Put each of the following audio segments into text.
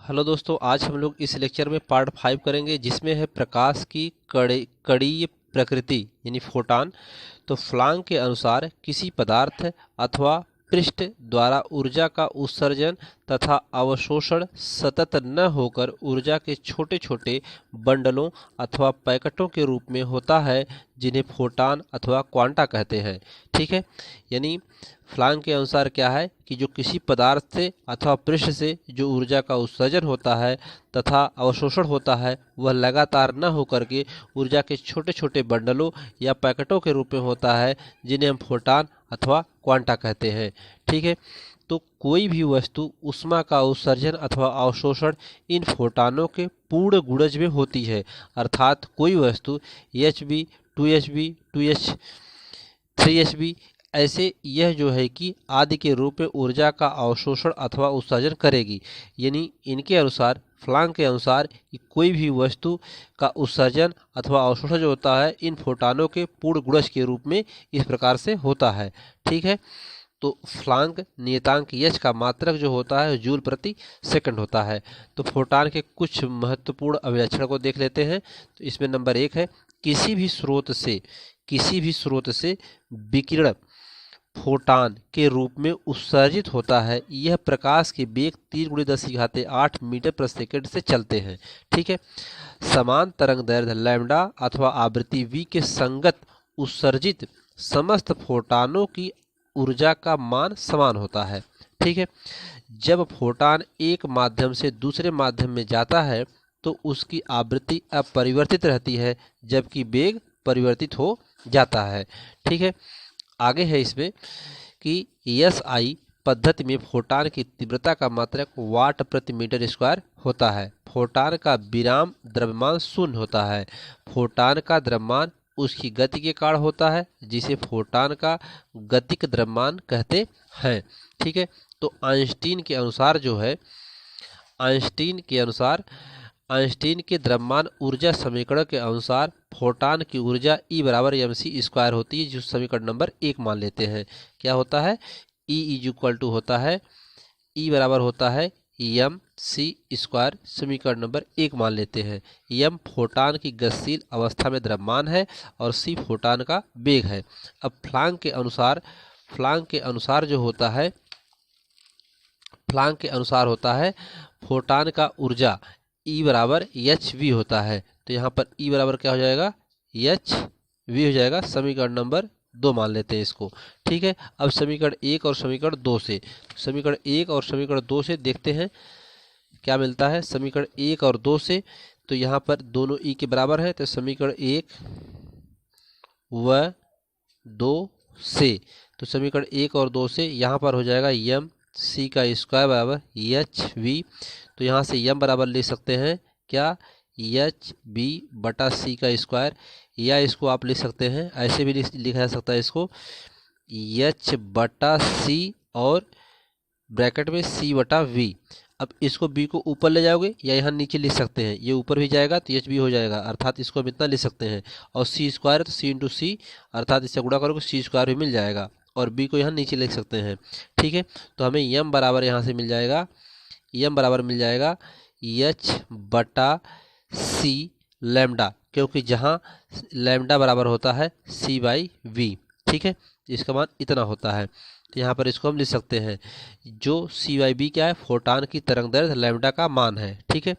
Hello दोस्तों, आज हम लोग इस लेक्चर में पार्ट 5 करेंगे जिसमें है प्रकाश की कणीय प्रकृति यानी फोटान। तो फ्लांग के अनुसार किसी पदार्थ अथवा पृष्ठ द्वारा ऊर्जा का उत्सर्जन तथा अवशोषण सतत न होकर ऊर्जा के छोटे छोटे बंडलों अथवा पैकेटों के रूप में होता है, जिन्हें फोटान अथवा क्वांटा कहते हैं। ठीक है, यानी फ्लांग के अनुसार क्या है कि जो किसी पदार्थ से अथवा पृष्ठ से जो ऊर्जा का उत्सर्जन होता है तथा अवशोषण होता है, वह लगातार न होकर के ऊर्जा के छोटे छोटे बंडलों या पैकेटों के रूप में होता है, जिन्हें हम फोटान अथवा क्वांटा कहते हैं। ठीक है, तो कोई भी वस्तु उष्मा का उत्सर्जन अथवा अवशोषण इन फोटानों के पूर्ण गुणज में होती है। अर्थात कोई वस्तु Hb, 2Hb, 2H, 3Hb ऐसे यह जो है कि आदि के रूप में ऊर्जा का अवशोषण अथवा उत्सर्जन करेगी। यानी इनके अनुसार, फ्लांग के अनुसार, कि कोई भी वस्तु का उत्सर्जन अथवा अवशोषण जो होता है इन फोटानों के पूर्ण गुणज के रूप में इस प्रकार से होता है। ठीक है, तो फ्लांग नियतांक H का मात्रक जो होता है जूल प्रति सेकंड होता है। तो फोटान के कुछ महत्वपूर्ण अभिलक्षण को देख लेते हैं। तो इसमें नंबर 1 है, किसी भी स्रोत से विकिरण फोटान के रूप में उत्सर्जित होता है। यह प्रकाश के वेग 3 × 10⁸ मीटर प्रति सेकंड से चलते हैं। ठीक है, समान तरंग दैर्ध्य लैम्डा अथवा आवृत्ति v के संगत उत्सर्जित समस्त फोटानों की ऊर्जा का मान समान होता है। ठीक है, जब फोटान एक माध्यम से दूसरे माध्यम में जाता है तो उसकी आवृत्ति अपरिवर्तित रहती है, जबकि वेग परिवर्तित हो जाता है। ठीक है, आगे है इसमें कि SI पद्धति में फोटान की तीव्रता का मात्रक वाट प्रति मीटर स्क्वायर होता है। फोटान का विराम द्रव्यमान शून्य होता है। फोटान का द्रव्यमान उसकी गति के कारण होता है, जिसे फोटान का गतिक द्रव्यमान कहते हैं। ठीक है, तो आइंस्टीन के अनुसार जो है, आइंस्टीन के द्रव्यमान ऊर्जा समीकरण के अनुसार फोटान की ऊर्जा E बराबर mc² होती है, जो समीकरण नंबर 1 मान लेते हैं। क्या होता है? E होता है, E बराबर होता है mc², समीकरण नंबर 1 मान लेते हैं। m फोटान की गतिशील अवस्था में द्रव्यमान है और c फोटान का वेग है। अब फ्लांग के अनुसार जो होता है, फ्लांग के अनुसार होता है फोटान का ऊर्जा E बराबर hv होता है। तो यहाँ पर E बराबर क्या हो जाएगा? hv हो जाएगा। समीकरण नंबर 2 मान लेते हैं इसको। ठीक है, अब समीकरण 1 और समीकरण 2 से देखते हैं क्या मिलता है। समीकरण 1 और 2 से, तो यहाँ पर दोनों E के बराबर है, तो समीकरण 1 व 2 से, तो समीकरण 1 और 2 से यहाँ पर हो जाएगा mc² बराबर hv। तो यहाँ से m बराबर ले सकते हैं क्या? hb/c², या इसको आप लिख सकते हैं, ऐसे भी लिखा जा सकता है इसको, h/c और ब्रैकेट में c/v। अब इसको b को ऊपर ले जाओगे या यहाँ नीचे लिख सकते हैं, ये ऊपर भी जाएगा तो hb हो जाएगा, अर्थात इसको हम इतना लिख सकते हैं। और c² है तो c×c, अर्थात इससे गुणा करोगे c² भी मिल जाएगा, और b को यहाँ नीचे लिख सकते हैं। ठीक है, तो हमें m बराबर यहाँ से मिल जाएगा, h/c लैम्डा, क्योंकि जहाँ लैम्डा बराबर होता है c/v। ठीक है, इसका मान इतना होता है। तो यहाँ पर इसको हम लिख सकते हैं, जो c/v क्या है? फोटान की तरंग दैर्ध्य लैम्डा का मान है। ठीक है,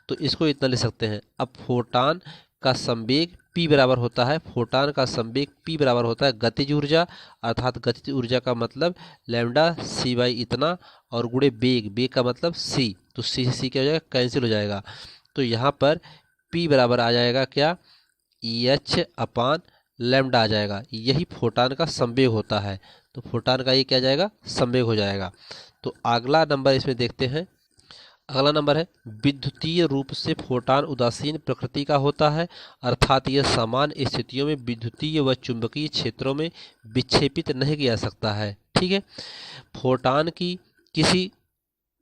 तो इसको इतना लिख सकते हैं। अब फोटान का संवेग p बराबर होता है, फोटान का संवेग p बराबर होता है गतिज ऊर्जा, अर्थात गतिज ऊर्जा का मतलब लैम्डा c/ इतना और गुणे वेग का मतलब c, तो c से c क्या हो जाएगा? कैंसिल हो जाएगा। तो यहाँ पर p बराबर आ जाएगा क्या? h/लैम्डा आ जाएगा। यही फोटान का संवेग होता है। तो फोटान का ये क्या जाएगा? संवेग हो जाएगा। तो अगला नंबर इसमें देखते हैं। अगला नंबर है, विद्युतीय रूप से फोटान उदासीन प्रकृति का होता है, अर्थात यह सामान्य स्थितियों में विद्युतीय व चुंबकीय क्षेत्रों में विक्षेपित नहीं किया जा सकता है। ठीक है, फोटान की किसी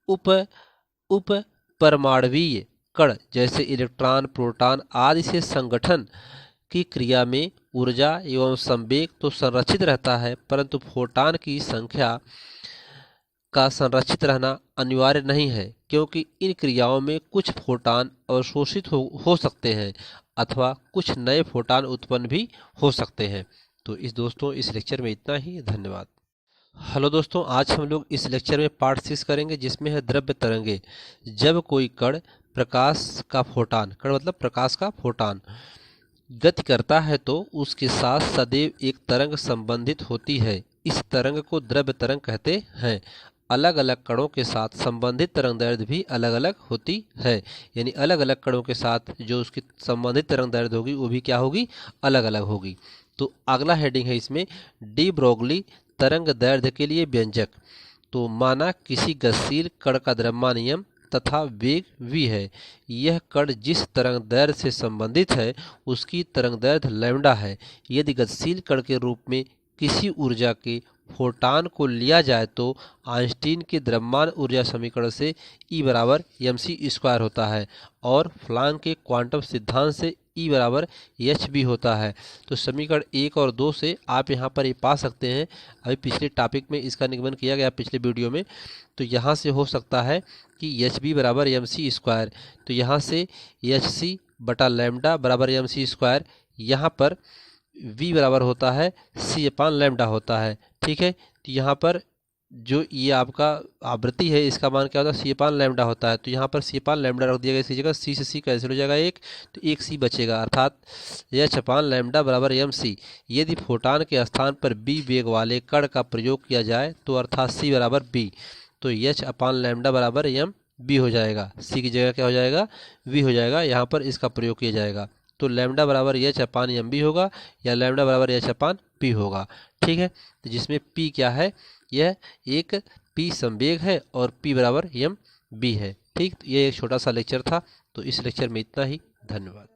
उप परमाणुवीय कण जैसे इलेक्ट्रॉन, प्रोटॉन आदि से संगठन की क्रिया में ऊर्जा एवं संवेग तो संरक्षित रहता है, परंतु फोटान की संख्या का संरक्षित रहना अनिवार्य नहीं है, क्योंकि इन क्रियाओं में कुछ फोटान अवशोषित हो सकते हैं अथवा कुछ नए फोटान उत्पन्न भी हो सकते हैं। तो दोस्तों इस लेक्चर में इतना ही। धन्यवाद। हेलो दोस्तों, आज हम लोग इस लेक्चर में पार्ट 6 करेंगे, जिसमें है द्रव्य तरंगे। जब कोई कण प्रकाश का फोटान, कण मतलब प्रकाश का फोटान, गति करता है तो उसके साथ सदैव एक तरंग संबंधित होती है। इस तरंग को द्रव्य तरंग कहते हैं। अलग अलग कणों के साथ संबंधित तरंगदैर्ध्य भी अलग अलग होती है, यानी अलग अलग कणों के साथ जो उसकी संबंधित तरंगदैर्ध्य होगी वो भी क्या होगी, अलग अलग होगी। तो अगला हेडिंग है इसमें डी ब्रोगली तरंगदैर्ध्य के लिए व्यंजक। तो माना किसी गतिशील कण का द्रव्यमान तथा वेग v है। यह कण जिस तरंगदैर्ध्य से संबंधित है उसकी तरंगदैर्ध्य लैम्डा है। यदि गतिशील कण के रूप में किसी ऊर्जा के फोटान को लिया जाए तो आइंस्टीन के द्रव्यमान ऊर्जा समीकरण से E बराबर mc² होता है और प्लैंक के क्वांटम सिद्धांत से E बराबर hb होता है। तो समीकरण 1 और 2 से आप यहाँ पर ये पा सकते हैं। अभी पिछले टॉपिक में इसका निगमन किया गया, पिछले वीडियो में। तो यहाँ से हो सकता है कि hb बराबर mc²। तो यहाँ से hc बटा लैम्डा बराबर mc²। यहाँ पर v बराबर होता है c/लैम्डा होता है। ठीक है, तो यहाँ पर जो ये आपका आवृत्ति है इसका मान क्या होता है, c/लैम्डा होता है। तो यहाँ पर c/लैम्डा रख दिया गया इसी जगह, c से c कैंसिल हो जाएगा एक, तो एक c बचेगा, अर्थात h/लैम्डा बराबर mc। यदि फोटान के स्थान पर b वेग वाले कण का प्रयोग किया जाए तो अर्थात c बराबर b, तो h/लैम्डा बराबर mb हो जाएगा। c की जगह क्या हो जाएगा, v हो जाएगा। यहाँ पर इसका प्रयोग किया जाएगा तो लैम्डा बराबर h/mb होगा या लैम्डा बराबर h/p होगा। ठीक है, तो जिसमें p क्या है, यह एक p संवेग है और p बराबर mb है। ठीक, तो ये एक छोटा सा लेक्चर था। तो इस लेक्चर में इतना ही। धन्यवाद।